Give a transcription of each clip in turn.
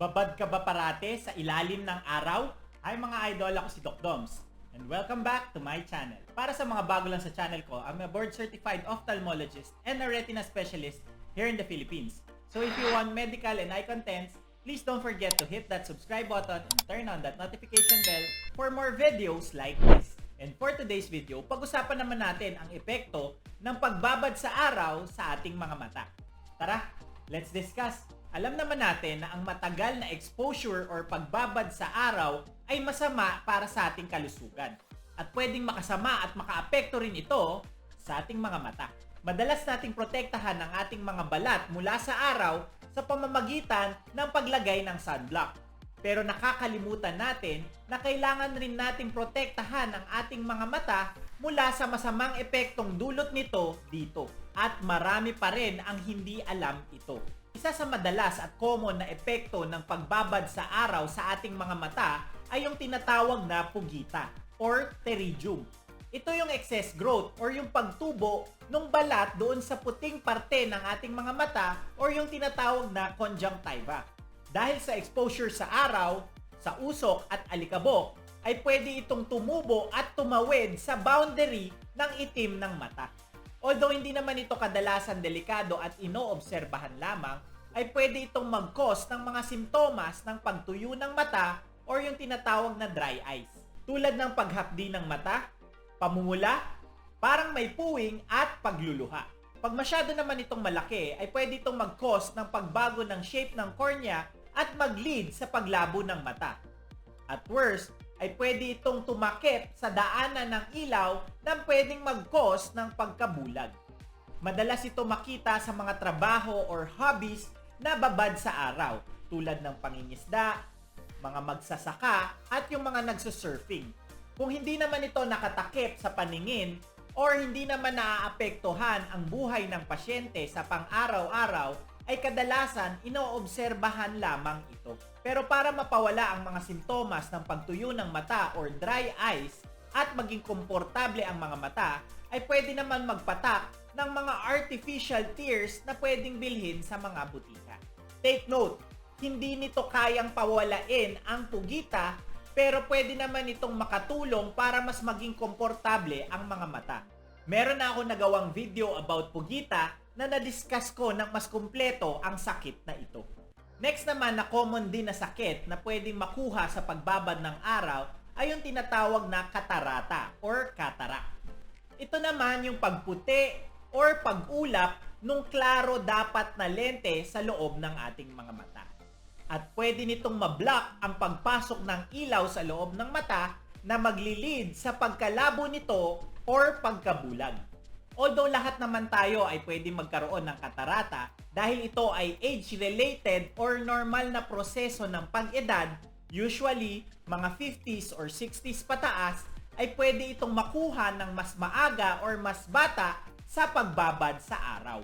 Babad ka ba parate sa ilalim ng araw? Hi mga idol, ako si Doc Doms. And welcome back to my channel. Para sa mga bago lang sa channel ko, I'm a board-certified ophthalmologist and a retina specialist here in the Philippines. So if you want medical and eye contents, please don't forget to hit that subscribe button and turn on that notification bell for more videos like this. And for today's video, pag-usapan naman natin ang epekto ng pagbabad sa araw sa ating mga mata. Tara, let's discuss. Alam naman natin na ang matagal na exposure or pagbabad sa araw ay masama para sa ating kalusugan. At pwedeng makasama at makaapekto rin ito sa ating mga mata. Madalas nating protektahan ang ating mga balat mula sa araw sa pamamagitan ng paglagay ng sunblock. Pero nakakalimutan natin na kailangan rin nating protektahan ang ating mga mata mula sa masamang epektong dulot nito dito. At marami pa rin ang hindi alam ito. Isa sa madalas at common na epekto ng pagbabad sa araw sa ating mga mata ay yung tinatawag na pugita or pterygium. Ito yung excess growth or yung pagtubo ng balat doon sa puting parte ng ating mga mata or yung tinatawag na conjunctiva. Dahil sa exposure sa araw, sa usok at alikabok, ay pwede itong tumubo at tumawid sa boundary ng itim ng mata. Although hindi naman ito kadalasan delikado at inoobserbahan lamang, ay pwede itong mag-cause ng mga simptomas ng pagtuyo ng mata or yung tinatawag na dry eyes. Tulad ng paghapdi ng mata, pamumula, parang may puwing at pagluluha. Pag masyado naman itong malaki, ay pwede itong mag-cause ng pagbago ng shape ng cornea at mag-lead sa paglabo ng mata. At worst, ay pwede itong tumakip sa daanan ng ilaw na pwedeng mag-cause ng pagkabulag. Madalas ito makita sa mga trabaho or hobbies na babad sa araw, tulad ng pangingisda, mga magsasaka, at yung mga nagsusurfing. Kung hindi naman ito nakatakip sa paningin or hindi naman naaapektuhan ang buhay ng pasyente sa pang-araw-araw, ay kadalasan inoobserbahan lamang ito. Pero para mapawala ang mga simptomas ng pagtuyo ng mata or dry eyes at maging komportable ang mga mata, ay pwede naman magpatak ng mga artificial tears na pwedeng bilhin sa mga butika. Take note, hindi nito kayang pawalain ang pugita, pero pwede naman itong makatulong para mas maging komportable ang mga mata. Meron na ako nagawang video about pugita na na-discuss ko ng mas kumpleto ang sakit na ito. Next naman na common din na sakit na pwedeng makuha sa pagbabad ng araw ay yung tinatawag na katarata or cataract. Ito naman yung pagputi or pag-ulap nung klaro dapat na lente sa loob ng ating mga mata. At pwede nitong mablock ang pagpasok ng ilaw sa loob ng mata na maglilid sa pagkalabo nito or pagkabulag. Although lahat naman tayo ay pwede magkaroon ng katarata dahil ito ay age-related or normal na proseso ng pag-edad, usually mga 50s or 60s pataas, ay pwede itong makuha ng mas maaga or mas bata sa pagbabad sa araw.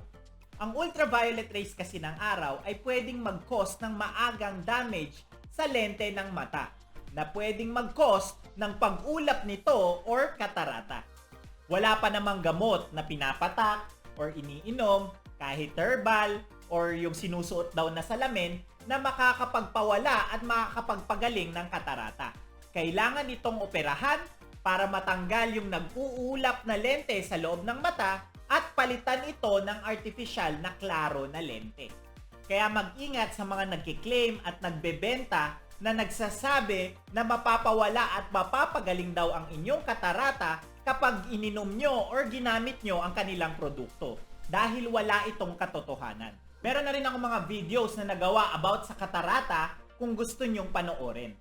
Ang ultraviolet rays kasi ng araw ay pwedeng mag-cause ng maagang damage sa lente ng mata na pwedeng mag-cause ng pag-ulap nito or katarata. Wala pa namang gamot na pinapatak or iniinom, kahit herbal or yung sinusuot daw na salamin na makakapagpawala at makakapagpagaling ng katarata. Kailangan itong operahan para matanggal yung nag-uulap na lente sa loob ng mata at palitan ito ng artificial na klaro na lente. Kaya mag-ingat sa mga nagkiklaim at nagbebenta na nagsasabi na mapapawala at mapapagaling daw ang inyong katarata kapag ininom nyo or ginamit nyo ang kanilang produkto dahil wala itong katotohanan. Meron na rin ako mga videos na nagawa about sa katarata kung gusto nyong panoorin.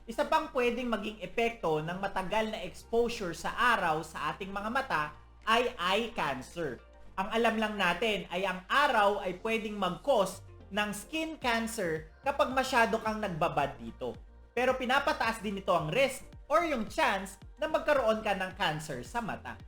Isa pang pwedeng maging epekto ng matagal na exposure sa araw sa ating mga mata ay eye cancer. Ang alam lang natin ay ang araw ay pwedeng mag-cause ng skin cancer kapag masyado kang nagbabad dito. Pero pinapataas din ito ang risk or yung chance na magkaroon ka ng cancer sa mata.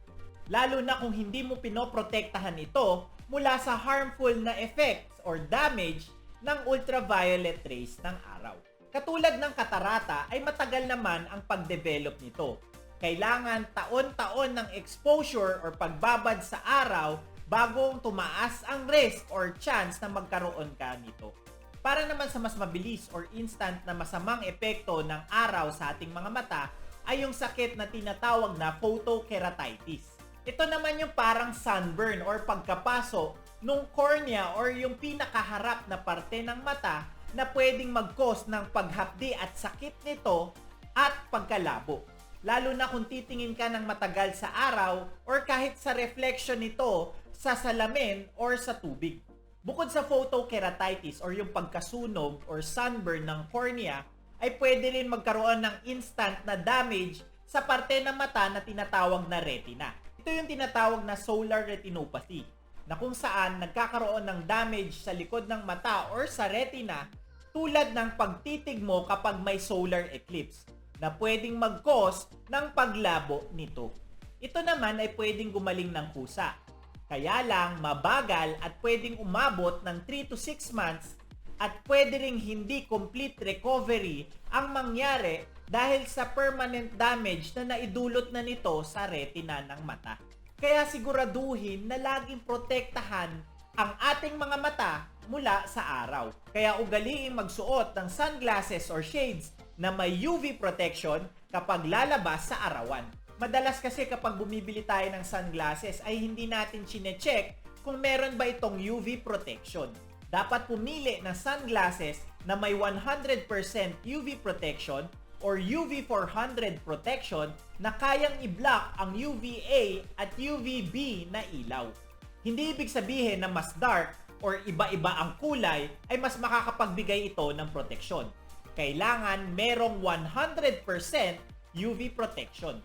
Lalo na kung hindi mo pinoprotektahan ito mula sa harmful na effects or damage ng ultraviolet rays ng araw. Katulad ng katarata ay matagal naman ang pag-develop nito. Kailangan taon-taon ng exposure or pagbabad sa araw bago tumaas ang risk or chance na magkaroon ka nito. Para naman sa mas mabilis or instant na masamang epekto ng araw sa ating mga mata ay yung sakit na tinatawag na photokeratitis. Ito naman yung parang sunburn or pagkapaso nung cornea or yung pinakaharap na parte ng mata na pwedeng mag-cause ng paghapdi at sakit nito at pagkalabo. Lalo na kung titingin ka ng matagal sa araw or kahit sa reflection nito sa salamin or sa tubig. Bukod sa photokeratitis or yung pagkasunog or sunburn ng cornea, ay pwede rin magkaroon ng instant na damage sa parte ng mata na tinatawag na retina. Ito yung tinatawag na solar retinopathy, na kung saan nagkakaroon ng damage sa likod ng mata or sa retina tulad ng pagtitig mo kapag may solar eclipse na pwedeng mag-cause ng paglabo nito. Ito naman ay pwedeng gumaling ng kusa. Kaya lang mabagal at pwedeng umabot ng 3 to 6 months at pwede ring hindi complete recovery ang mangyari dahil sa permanent damage na naidulot na nito sa retina ng mata. Kaya siguraduhin na laging protektahan ang ating mga mata mula sa araw. Kaya ugaliing magsuot ng sunglasses or shades na may UV protection kapag lalabas sa arawan. Madalas kasi kapag bumibili tayo ng sunglasses ay hindi natin chine-check kung meron ba itong UV protection. Dapat pumili ng sunglasses na may 100% UV protection or UV 400 protection na kayang i-block ang UVA at UVB na ilaw. Hindi ibig sabihin na mas dark or iba-iba ang kulay ay mas makakapagbigay ito ng proteksyon. Kailangan merong 100% UV protection.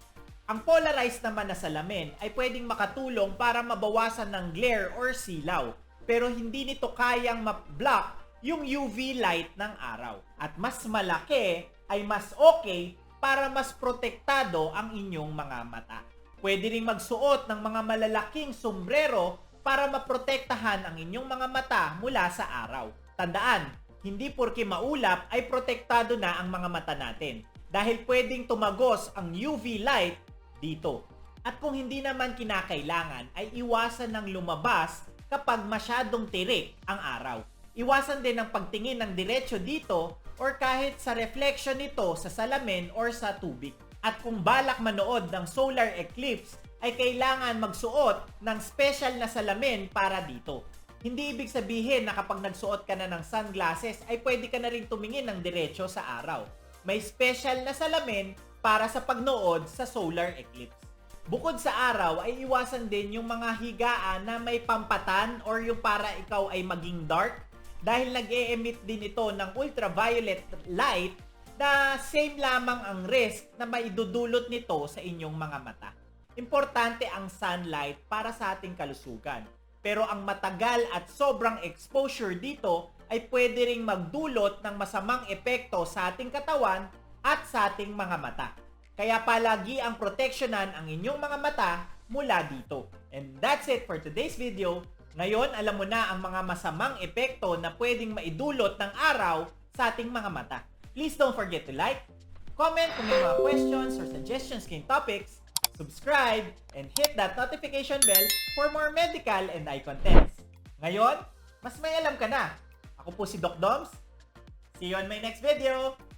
Ang polarized naman na salamin ay pwedeng makatulong para mabawasan ng glare or silaw, pero hindi nito kayang ma-block yung UV light ng araw. At mas malaki ay mas okay para mas protektado ang inyong mga mata. Pwede ring magsuot ng mga malalaking sombrero para maprotektahan ang inyong mga mata mula sa araw. Tandaan, hindi porke maulap ay protektado na ang mga mata natin dahil pwedeng tumagos ang UV light dito. At kung hindi naman kinakailangan ay iwasan ng lumabas kapag masyadong tirik ang araw. Iwasan din ang pagtingin ng diretso dito or kahit sa reflection nito sa salamin or sa tubig. At kung balak manood ng solar eclipse ay kailangan magsuot ng special na salamin para dito. Hindi ibig sabihin na kapag nagsuot ka na ng sunglasses ay pwede ka na rin tumingin ng diretso sa araw. May special na salamin para sa pagnood sa solar eclipse. Bukod sa araw ay iwasan din yung mga higaan na may pampatan or yung para ikaw ay maging dark dahil nag-e-emit din ito ng ultraviolet light na same lamang ang risk na maidudulot nito sa inyong mga mata. Importante ang sunlight para sa ating kalusugan. Pero ang matagal at sobrang exposure dito ay pwede ring magdulot ng masamang epekto sa ating katawan at sa ating mga mata. Kaya palagi ang proteksyonan ang inyong mga mata mula dito. And that's it for today's video. Ngayon, alam mo na ang mga masamang epekto na pwedeng maidulot ng araw sa ating mga mata. Please don't forget to like, comment kung may mga questions or suggestions kayong topics, subscribe, and hit that notification bell for more medical and eye contents. Ngayon, mas may alam ka na. Ako po si Doc Doms. See you on my next video.